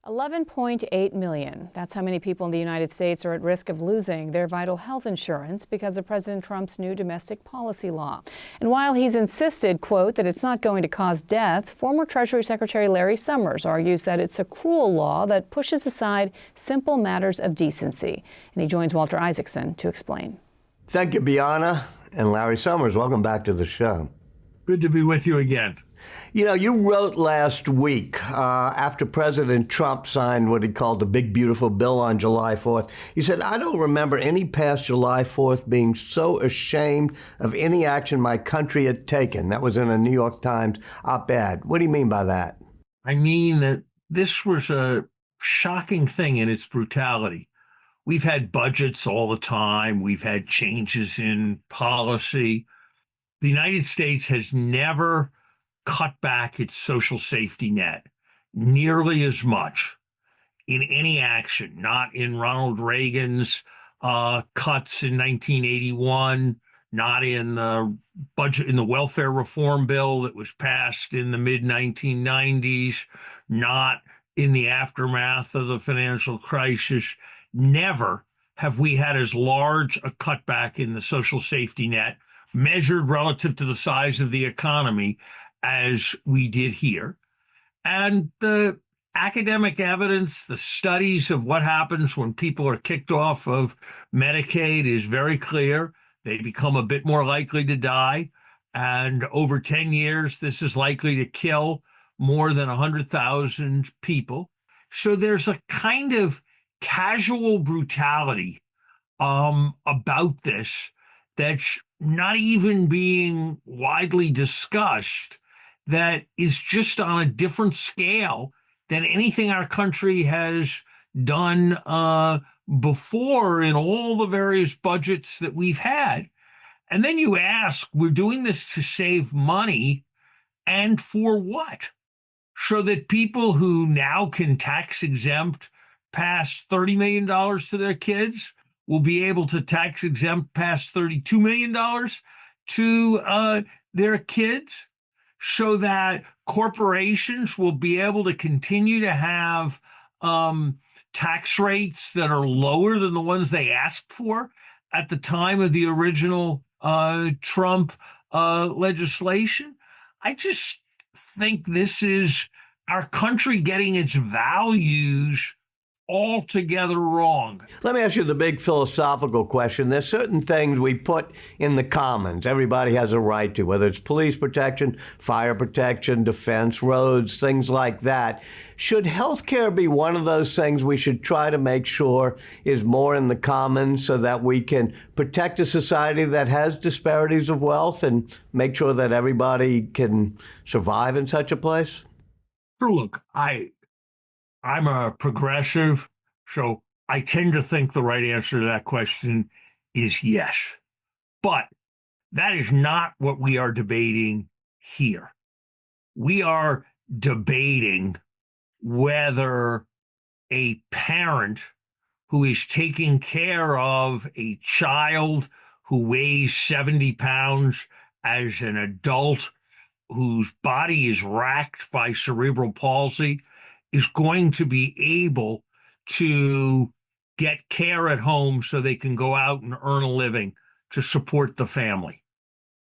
11.8 million. That's how many people in the United States are at risk of losing their vital health insurance because of President Trump's new domestic policy law. And while he's insisted, quote, that it's not going to cause death, former Treasury Secretary Larry Summers argues that it's a cruel law that pushes aside simple matters of decency. And he joins Walter Isaacson to explain. Thank you, Bianna. And Larry Summers, welcome back to the show. Good to be with you again. You know, you wrote last week after President Trump signed what he called the big, beautiful bill on July 4th. You said, I don't remember any past July 4th being so ashamed of any action my country had taken. That was in a New York Times op-ed. What do you mean by that? I mean that this was a shocking thing in its brutality. We've had budgets all the time. We've had changes in policy. The United States has never cut back its social safety net nearly as much in any action, not in Ronald Reagan's cuts in 1981, not in the budget, in the welfare reform bill that was passed in the mid-1990s, not in the aftermath of the financial crisis. Never have we had as large a cutback in the social safety net measured relative to the size of the economy as we did here. And the academic evidence, the studies of what happens when people are kicked off of Medicaid is very clear. They become a bit more likely to die. And over 10 years, this is likely to kill more than 100,000 people. So there's a kind of casual brutality about this that's not even being widely discussed, that is just on a different scale than anything our country has done before in all the various budgets that we've had. And then you ask, we're doing this to save money, and for what? So that people who now can tax exempt past $30 million to their kids will be able to tax exempt past $32 million to their kids, so that corporations will be able to continue to have tax rates that are lower than the ones they asked for at the time of the original Trump legislation. I just think this is our country getting its values altogether wrong. Let me ask you the big philosophical question. There's certain things we put in the commons. Everybody has a right to, whether it's police protection, fire protection, defense, roads, things like that. Should healthcare be one of those things we should try to make sure is more in the commons so that we can protect a society that has disparities of wealth and make sure that everybody can survive in such a place? Sure, look, I'm a progressive, so I tend to think the right answer to that question is yes. But that is not what we are debating here. We are debating whether a parent who is taking care of a child who weighs 70 pounds as an adult, whose body is racked by cerebral palsy, is going to be able to get care at home so they can go out and earn a living to support the family.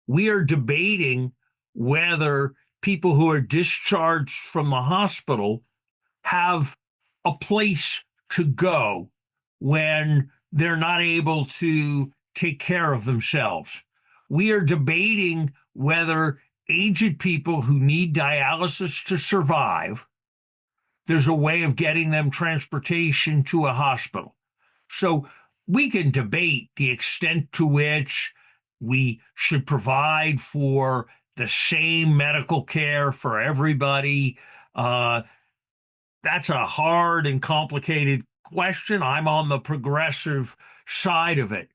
We are debating whether people who are discharged from the hospital have a place to go when they're not able to take care of themselves. We are debating whether aged people who need dialysis to survive, there's a way of getting them transportation to a hospital. So we can debate the extent to which we should provide for the same medical care for everybody. That's a hard and complicated question. I'm on the progressive side of it.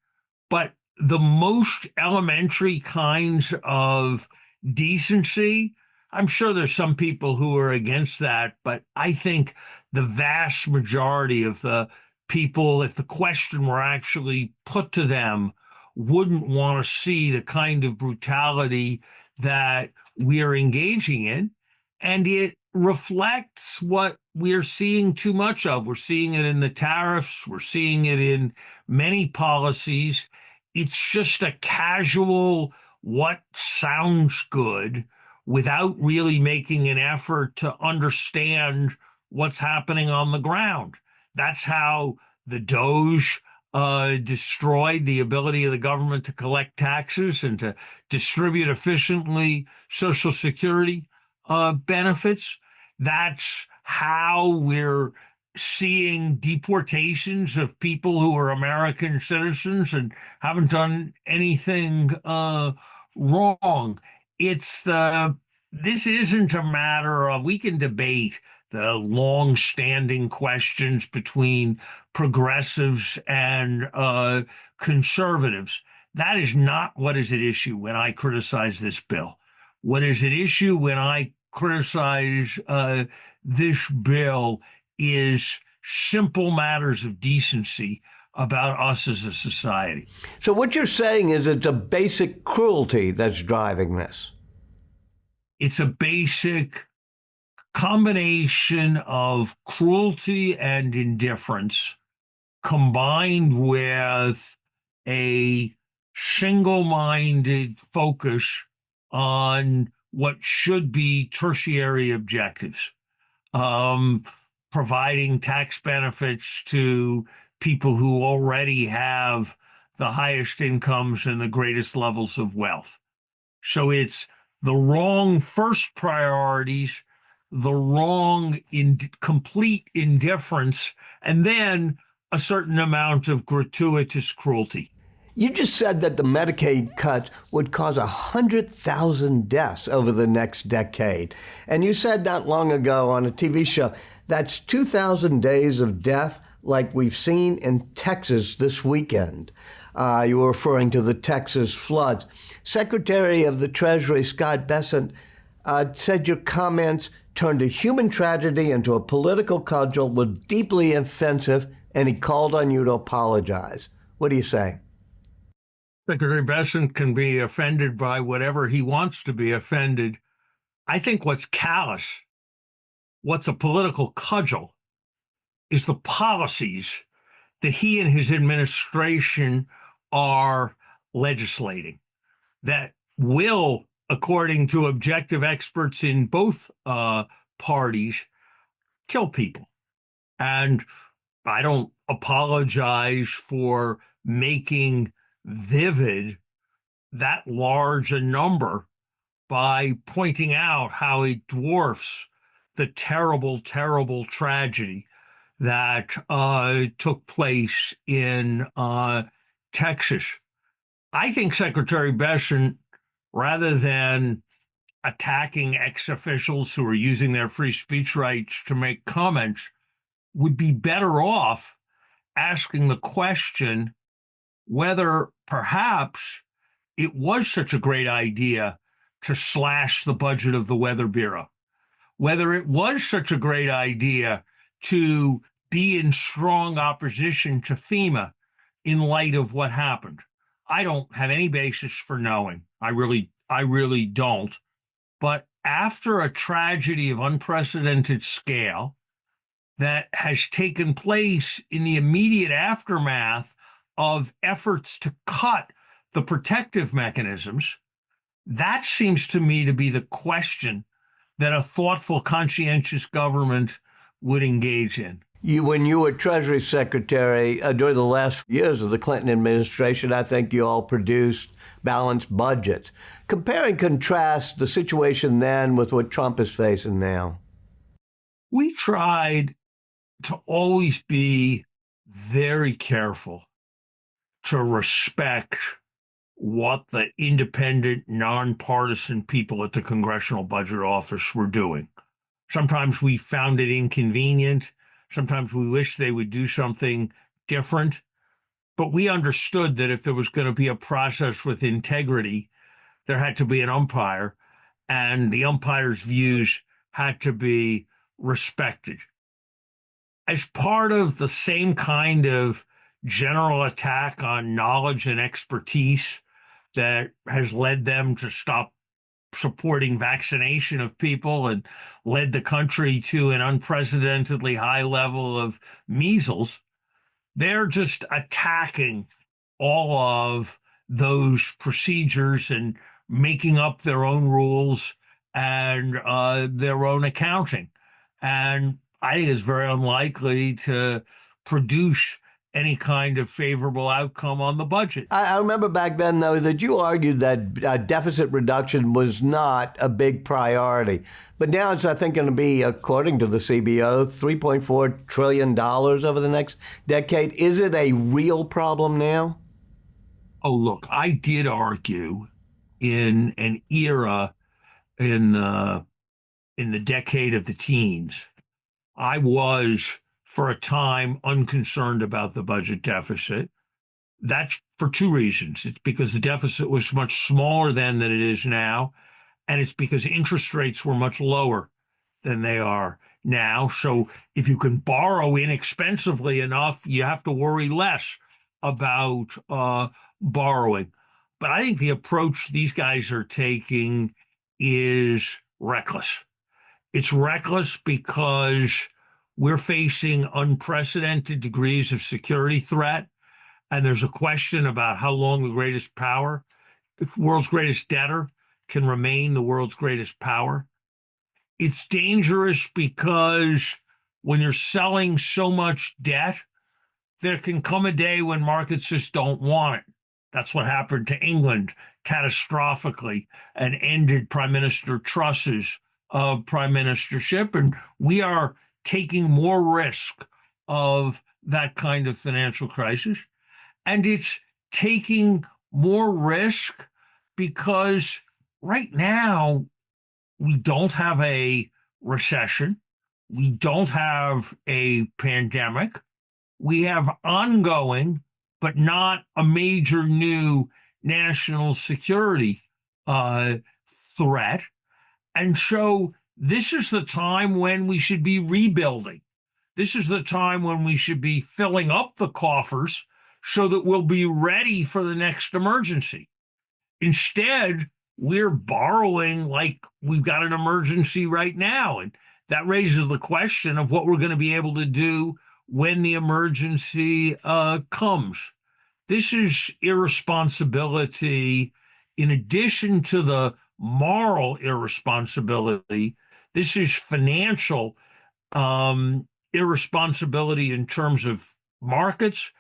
But the most elementary kinds of decency, I'm sure there's some people who are against that, but I think the vast majority of the people, if the question were actually put to them, wouldn't want to see the kind of brutality that we are engaging in. And it reflects what we're seeing too much of. We're seeing it in the tariffs. We're seeing it in many policies. It's just a casual, what sounds good without really making an effort to understand what's happening on the ground. That's how the Doge destroyed the ability of the government to collect taxes and to distribute efficiently Social Security benefits. That's how we're seeing deportations of people who are American citizens and haven't done anything wrong. This isn't a matter of, we can debate the long-standing questions between progressives and conservatives. That is not what is at issue when I criticize this bill. What is at issue when I criticize this bill is simple matters of decency about us as a society. So what you're saying is it's a basic cruelty that's driving this. It's a basic combination of cruelty and indifference combined with a single-minded focus on what should be tertiary objectives, providing tax benefits to people who already have the highest incomes and the greatest levels of wealth. So it's the wrong first priorities, the wrong complete indifference, and then a certain amount of gratuitous cruelty. You just said that the Medicaid cuts would cause 100,000 deaths over the next decade. And you said not long ago on a TV show, that's 2,000 days of death like we've seen in Texas this weekend. You were referring to the Texas floods. Secretary of the Treasury, Scott Bessent, said your comments turned a human tragedy into a political cudgel, were deeply offensive, and he called on you to apologize. What do you say? Secretary Bessent can be offended by whatever he wants to be offended. I think what's callous, what's a political cudgel, is the policies that he and his administration are legislating that will, according to objective experts in both parties, kill people. And I don't apologize for making vivid that large a number by pointing out how it dwarfs the terrible, terrible tragedy that took place in Texas. I think Secretary Bessent, rather than attacking ex-officials who are using their free speech rights to make comments, would be better off asking the question whether perhaps it was such a great idea to slash the budget of the Weather Bureau, whether it was such a great idea to be in strong opposition to FEMA in light of what happened. I don't have any basis for knowing. I really don't. But after a tragedy of unprecedented scale that has taken place in the immediate aftermath of efforts to cut the protective mechanisms, that seems to me to be the question that a thoughtful, conscientious government would engage in. When you were Treasury Secretary during the last years of the Clinton administration, I think you all produced balanced budgets. Compare and contrast the situation then with what Trump is facing now. We tried to always be very careful to respect what the independent, nonpartisan people at the Congressional Budget Office were doing. Sometimes we found it inconvenient. Sometimes we wish they would do something different. But we understood that if there was going to be a process with integrity, there had to be an umpire, and the umpire's views had to be respected. As part of the same kind of general attack on knowledge and expertise that has led them to stop supporting vaccination of people and led the country to an unprecedentedly high level of measles. They're just attacking all of those procedures and making up their own rules and their own accounting. And I think it's very unlikely to produce any kind of favorable outcome on the budget. I remember back then, though, that you argued that deficit reduction was not a big priority. But now it's, I think, going to be, according to the CBO, $3.4 trillion over the next decade. Is it a real problem now? Oh, look, I did argue in an era in the decade of the teens. I was, for a time, unconcerned about the budget deficit. That's for two reasons. It's because the deficit was much smaller then than it is now, and it's because interest rates were much lower than they are now. So if you can borrow inexpensively enough, you have to worry less about borrowing. But I think the approach these guys are taking is reckless. It's reckless because we're facing unprecedented degrees of security threat, and there's a question about how long the greatest power, the world's greatest debtor, can remain the world's greatest power. It's dangerous because when you're selling so much debt, there can come a day when markets just don't want it. That's what happened to England catastrophically and ended Prime Minister Truss's prime ministership. And we are taking more risk of that kind of financial crisis. And it's taking more risk because right now we don't have a recession. We don't have a pandemic. We have ongoing, but not a major new national security threat. And so this is the time when we should be rebuilding. This is the time when we should be filling up the coffers so that we'll be ready for the next emergency. Instead, we're borrowing like we've got an emergency right now. And that raises the question of what we're going to be able to do when the emergency comes. This is irresponsibility in addition to the moral irresponsibility. This is financial irresponsibility in terms of markets,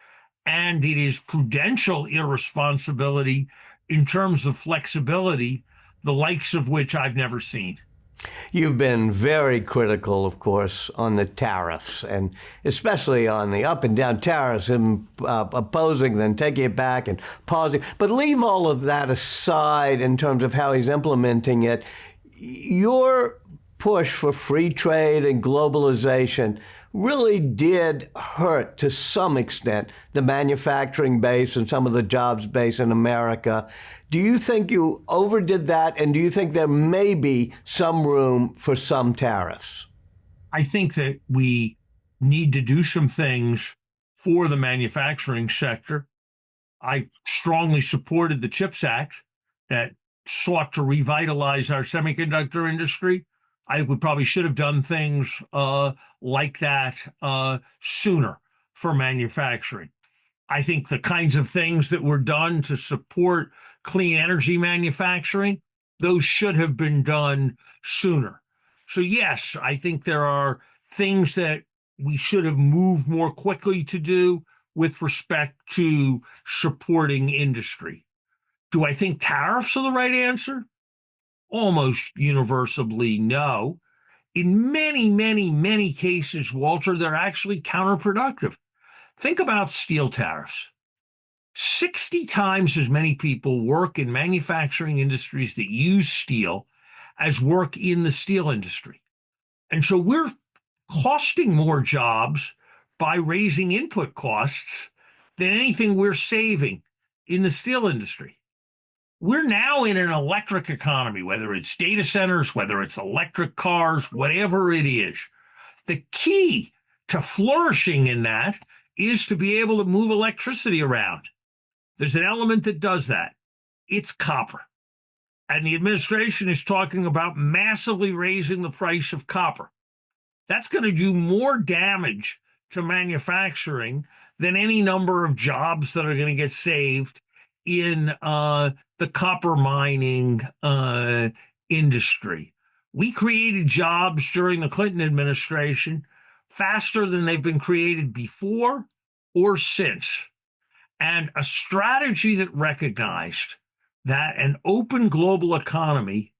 and it is prudential irresponsibility in terms of flexibility, the likes of which I've never seen. You've been very critical, of course, on the tariffs, and especially on the up and down tariffs, and opposing, then taking it back and pausing. But leave all of that aside in terms of how he's implementing it. Your push for free trade and globalization really did hurt, to some extent, the manufacturing base and some of the jobs base in America. Do you think you overdid that, and do you think there may be some room for some tariffs? I think that we need to do some things for the manufacturing sector. I strongly supported the CHIPS Act that sought to revitalize our semiconductor industry. I think we probably should have done things like that sooner for manufacturing. I think the kinds of things that were done to support clean energy manufacturing, those should have been done sooner. So yes, I think there are things that we should have moved more quickly to do with respect to supporting industry. Do I think tariffs are the right answer? Almost universally, no. In many, many, many cases, Walter, they're actually counterproductive. Think about steel tariffs. 60 times as many people work in manufacturing industries that use steel as work in the steel industry. And so we're costing more jobs by raising input costs than anything we're saving in the steel industry. We're now in an electric economy, whether it's data centers, whether it's electric cars, whatever it is. The key to flourishing in that is to be able to move electricity around. There's an element that does that. It's copper. And the administration is talking about massively raising the price of copper. That's going to do more damage to manufacturing than any number of jobs that are going to get saved in the copper mining industry. We created jobs during the Clinton administration faster than they've been created before or since. And a strategy that recognized that an open global economy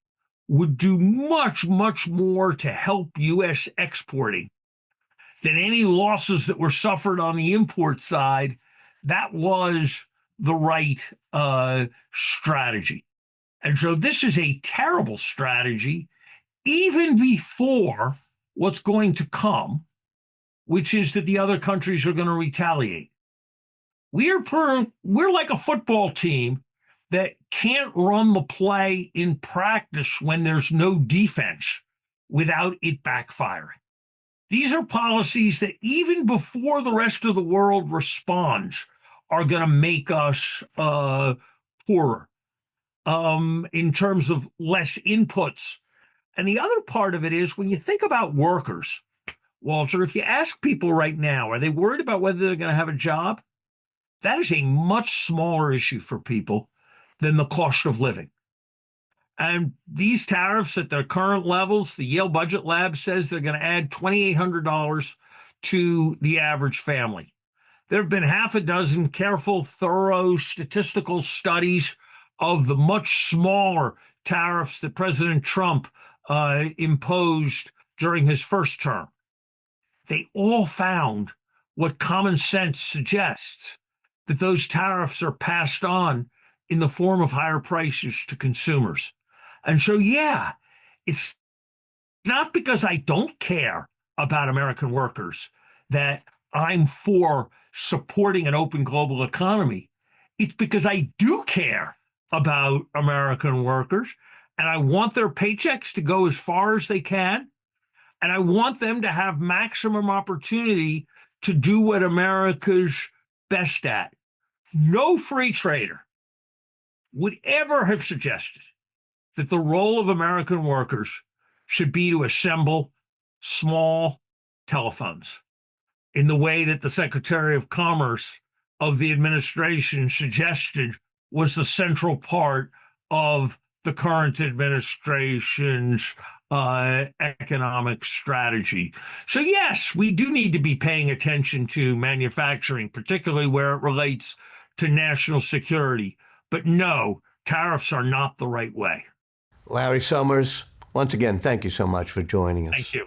would do much, much more to help U.S. exporting than any losses that were suffered on the import side. That was the right strategy. And so this is a terrible strategy, even before what's going to come, which is that the other countries are going to retaliate. We're like a football team that can't run the play in practice when there's no defense without it backfiring. These are policies that even before the rest of the world responds are going to make us poorer in terms of less inputs. And the other part of it is when you think about workers, Walter, if you ask people right now, are they worried about whether they're going to have a job? That is a much smaller issue for people than the cost of living. And these tariffs at their current levels, the Yale Budget Lab says they're going to add $2,800 to the average family. There have been half a dozen careful, thorough statistical studies of the much smaller tariffs that President Trump imposed during his first term. They all found what common sense suggests, that those tariffs are passed on in the form of higher prices to consumers. And so, yeah, it's not because I don't care about American workers that I'm for supporting an open global economy. It's because I do care about American workers, and I want their paychecks to go as far as they can, and I want them to have maximum opportunity to do what America's best at. No free trader would ever have suggested that the role of American workers should be to assemble small telephones in the way that the Secretary of Commerce of the administration suggested was the central part of the current administration's economic strategy. So yes, we do need to be paying attention to manufacturing, particularly where it relates to national security. But no, tariffs are not the right way. Larry Summers, once again, thank you so much for joining us. Thank you.